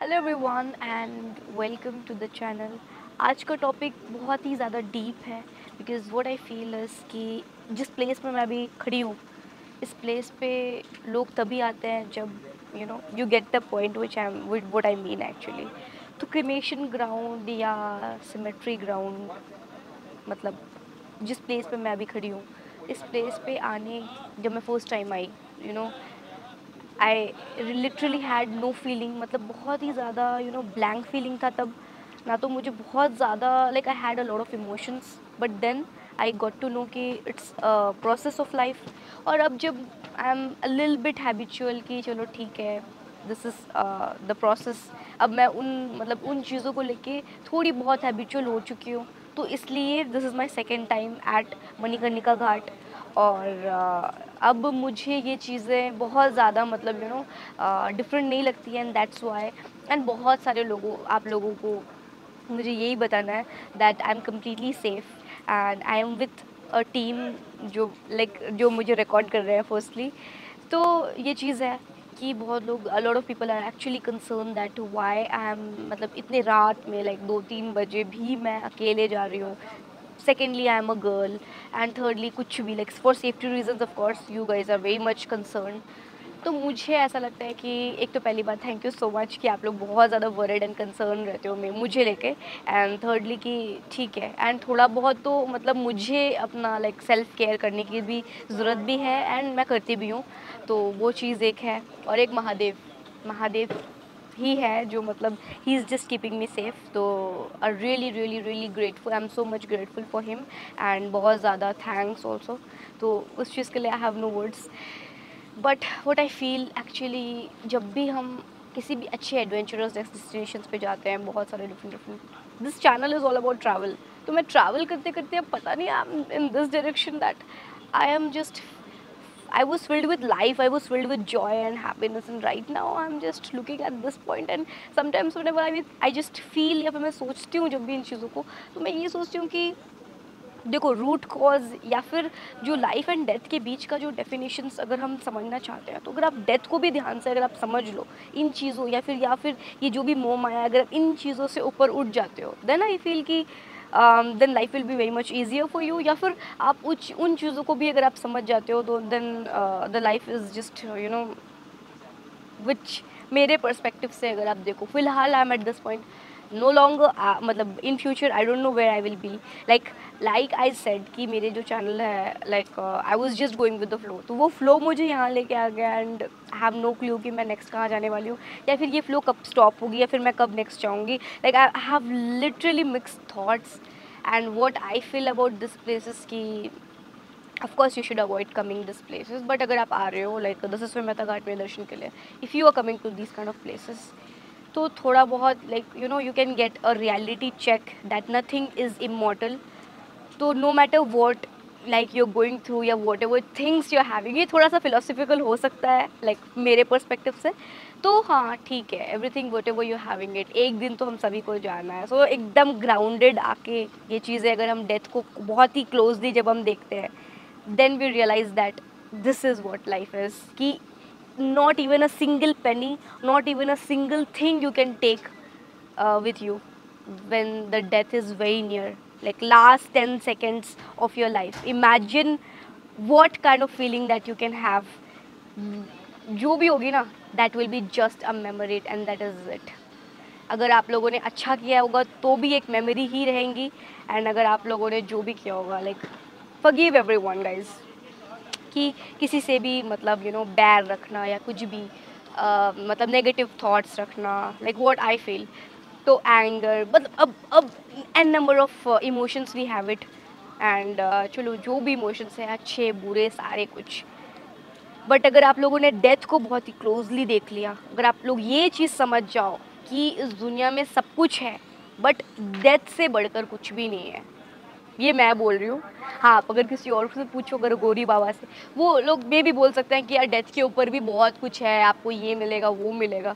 Hello everyone and welcome to the channel. आज का topic बहुत ही ज़्यादा डीप है because what I feel is कि जिस प्लेस में मैं अभी खड़ी हूँ, इस प्लेस पे लोग तभी आते हैं जब you get the point which I M what I mean actually. तो क्रिमेशन ग्राउंड या सिमेट्री ग्राउंड, मतलब जिस प्लेस पे मैं अभी खड़ी हूँ, इस प्लेस पे आने जब मैं फर्स्ट टाइम आई, you know I literally had no feeling, मतलब बहुत ही ज़्यादा ब्लैंक फीलिंग था तब। ना तो मुझे बहुत ज़्यादा like I had a lot of emotions, but then I got to know कि इट्स प्रोसेस ऑफ लाइफ। और अब जब आई एम अ लिल बिट हैबिचुअल कि चलो ठीक है, दिस इज़ द प्रोसेस। अब मैं उन चीज़ों को लेके थोड़ी बहुत हैबिचुअल हो चुकी हूँ, तो इसलिए this is my second time at Manikarnika Ghat. और अब मुझे ये चीज़ें बहुत ज़्यादा मतलब डिफरेंट नहीं लगती हैं, एंड दैट्स वाई। एंड बहुत सारे लोगों आप लोगों को मुझे यही बताना है that I am completely safe and I am with a team जो मुझे रिकॉर्ड कर रहे हैं फर्स्टली। तो ये चीज़ है कि बहुत लोग a lot of people are actually concern that why I am, मतलब इतने रात में लाइक 2-3 बजे भी मैं अकेले जा रही हूँ। Secondly I am a girl, and thirdly कुछ भी like for safety reasons of course you guys are very much concern. तो मुझे ऐसा लगता है कि एक तो पहली बात, थैंक यू सो मच कि आप लोग बहुत ज़्यादा वरीड एंड कंसर्न रहते हो मुझे लेके। एंड थर्डली कि ठीक है, एंड थोड़ा बहुत तो मतलब मुझे अपना लाइक सेल्फ केयर करने की भी ज़रूरत भी है, एंड मैं करती भी हूँ। तो वो चीज़ एक है। और एक महादेव, महादेव ही है जो मतलब he is just keeping me safe. तो I really really really grateful, I am so much grateful for him, and बहुत ज़्यादा थैंक्स ऑल्सो। तो उस चीज़ के लिए I have no words. But what I feel actually, जब भी हम किसी भी अच्छे एडवेंचरस डेस्टिनेशंस पे जाते हैं, बहुत सारे different different, this channel is all about travel. तो मैं ट्रैवल करते करते अब पता नहीं I am in this direction that I am just, I was filled with life, I was filled with joy and happiness, and right now I'm just looking at this point, and sometimes whenever I just feel, या फिर मैं सोचती हूँ जब भी इन चीज़ों को, तो मैं ये सोचती हूँ कि देखो रूट कॉज या फिर जो लाइफ एंड डेथ के बीच का जो डेफिनेशंस अगर हम समझना चाहते हैं, तो अगर आप डेथ को भी ध्यान से अगर आप समझ लो इन चीज़ों, या फिर ये जो भी मोह माया, अगर आप इन चीज़ों से ऊपर उठ जाते हो, देन आई फील कि then life will be very much easier for you. या फिर आप उन चीज़ों को भी अगर आप समझ जाते हो, तो then the life is just which, मेरे पर्सपेक्टिव से अगर आप देखो, फिलहाल I am at this point, no longer मतलब in future I don't know where I will be. Like I said कि मेरे जो चैनल है, like I was just going with the flow, तो वो फ्लो मुझे यहाँ लेके आ गया, and I have no clue कि मैं नेक्स्ट कहाँ जाने वाली हूँ, या फिर ये फ्लो कब स्टॉप होगी, या फिर मैं कब नेक्स्ट जाऊँगी। Like I have literally mixed thoughts. And what I feel about this places की, of course you should avoid coming this places, but अगर आप आ रहे हो लाइक दशाश्वमेध मेहता घाट में दर्शन के लिए, if you are coming to this kind of places, तो थोड़ा बहुत like you can get a reality check that nothing is immortal. तो no matter what like you going through या whatever things you are having, ये थोड़ा सा philosophical हो सकता है लाइक मेरे पर्सपेक्टिव से। तो हाँ ठीक है, everything what ever you having it, एक दिन तो हम सभी को जाना है। सो एकदम ग्राउंडेड आके ये चीज़ें, अगर हम डेथ को बहुत ही क्लोजली जब हम देखते हैं, then we realize that this is what life is, कि not even a single penny, not even a single thing you can take with you when the death is very near, like last 10 seconds of your life. Imagine what kind of feeling that you can have, जो भी होगी ना, that will be just a memory and that is it. अगर आप लोगों ने अच्छा किया होगा तो भी एक मेमोरी ही रहेंगी, एंड अगर आप लोगों ने जो भी किया होगा, लाइक forgive everyone guys, कि किसी से भी मतलब बैर रखना या कुछ भी मतलब नेगेटिव थॉट्स रखना, लाइक व्हाट आई फील। तो एंगर, मतलब अब an number of emotions we have it, and चलो जो भी इमोशंस हैं, अच्छे बुरे सारे कुछ। बट अगर आप लोगों ने डेथ को बहुत ही क्लोजली देख लिया, अगर आप लोग ये चीज़ समझ जाओ कि इस दुनिया में सब कुछ है, बट डेथ से बढ़कर कुछ भी नहीं है, ये मैं बोल रही हूँ। हाँ, आप अगर किसी और से पूछो, अगर गौरी बाबा से, वो लोग मे भी बोल सकते हैं कि यार डेथ के ऊपर भी बहुत कुछ है, आपको ये मिलेगा वो मिलेगा।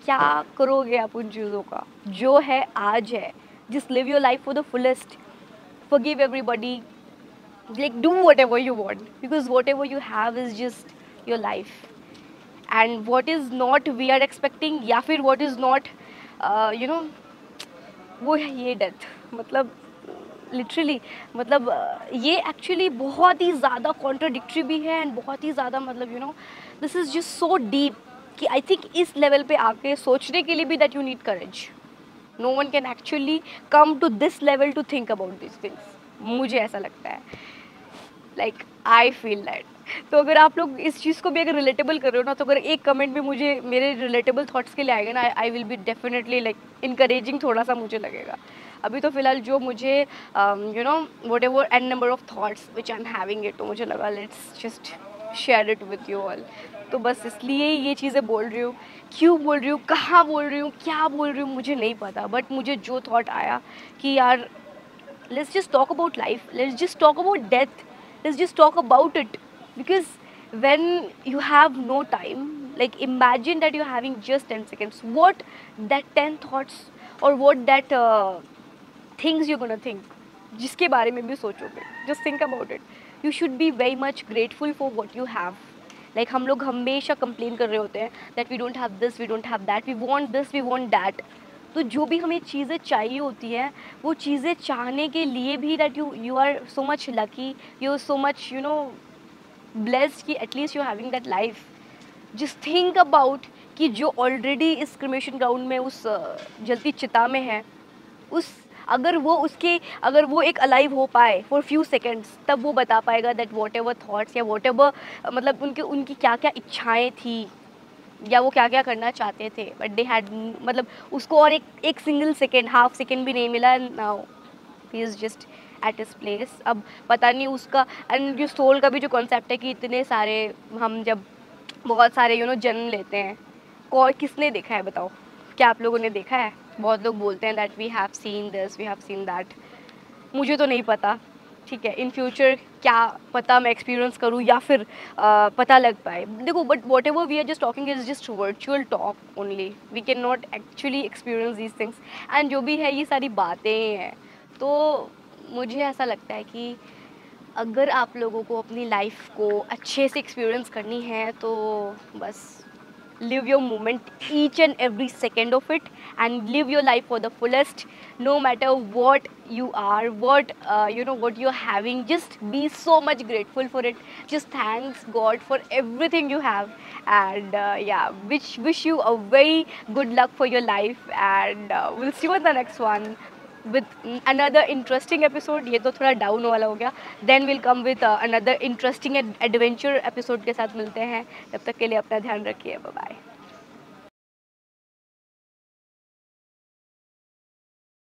क्या करोगे आप उन चीज़ों का? जो है आज है, just live your life for the fullest, forgive everybody, like do whatever you want, because whatever you have is just your life, and what is not we are expecting, या फिर what is not you know, वो है ये death. मतलब literally, मतलब ये actually बहुत ही ज़्यादा कॉन्ट्राडिक्टरी भी है एंड बहुत ही ज़्यादा, मतलब this is just so deep कि आई थिंक इस लेवल पे आके सोचने के लिए भी that you need courage. No one can actually come to this level to think about this things, मुझे ऐसा लगता है, लाइक आई फील दैट। तो अगर आप लोग इस चीज़ को भी अगर रिलेटेबल कर रहे हो ना, तो अगर एक कमेंट भी मुझे मेरे रिलेटेबल थॉट्स के लिए आएगा ना, I will be definitely like encouraging, थोड़ा सा मुझे लगेगा। अभी तो फिलहाल जो मुझे whatever an number of thoughts which I am having it, तो मुझे लगा let's just share it with you all. तो बस इसलिए ये चीज़ें बोल रही हूँ। क्यों बोल रही हूँ, कहाँ बोल रही हूँ, क्या बोल रही हूँ, मुझे नहीं पता, बट मुझे जो थॉट आया कि यार let's just talk about life, let's just talk about death, let's just talk about it, because when you have no time, like imagine that you're having just 10 seconds, what that 10 thoughts or what that things you're gonna think, जिसके बारे में भी सोचोगे, just think about it, you should be very much grateful for what you have. Like हम लोग हमेशा complain कर रहे होते हैं that we don't have this, we don't have that, we want this, we want that. तो जो भी हमें चीज़ें चाहिए होती हैं, वो चीज़ें चाहने के लिए भी that you are so much lucky, you are so much blessed कि at least you are having that life. Just think about कि जो ऑलरेडी इस क्रिमेशन ग्राउंड में उस जलती चिता में है, उस अगर वो एक अलाइव हो पाए फॉर फ्यू सेकेंड्स, तब वो बता पाएगा दैट वॉट एवर थाट्स या वॉट एवर मतलब उनकी क्या क्या इच्छाएँ थी या वो क्या क्या करना चाहते थे, बट दे हैड, मतलब उसको और एक सिंगल सेकेंड, हाफ सेकेंड भी नहीं मिला, now he is just at his place. अब पता नहीं उसका, एंड जो सोल का भी जो कॉन्सेप्ट है कि इतने सारे हम जब बहुत सारे जन्म लेते हैं, कौन किसने देखा है बताओ, क्या आप लोगों ने देखा है? बहुत लोग बोलते हैं that we have seen this, we have seen that, मुझे तो नहीं पता। ठीक है, इन फ्यूचर क्या पता मैं एक्सपीरियंस करूँ या फिर पता लग पाए। देखो, but whatever we are just talking is just virtual talk only, we can not actually experience these things, and जो भी है ये सारी बातें हैं। तो मुझे ऐसा लगता है कि अगर आप लोगों को अपनी लाइफ को अच्छे से एक्सपीरियंस करनी है, तो बस live your moment, each and every second of it, and live your life for the fullest, no matter what you are, what what you're having, just be so much grateful for it, just thanks God for everything you have, and yeah, wish you a very good luck for your life, and we'll see you in the next one with another interesting episode. ये तो थोड़ा down वाला हो गया, then we'll come with another interesting adventure episode के साथ मिलते हैं। तब तक के लिए अपना ध्यान रखिए, बाय बाय।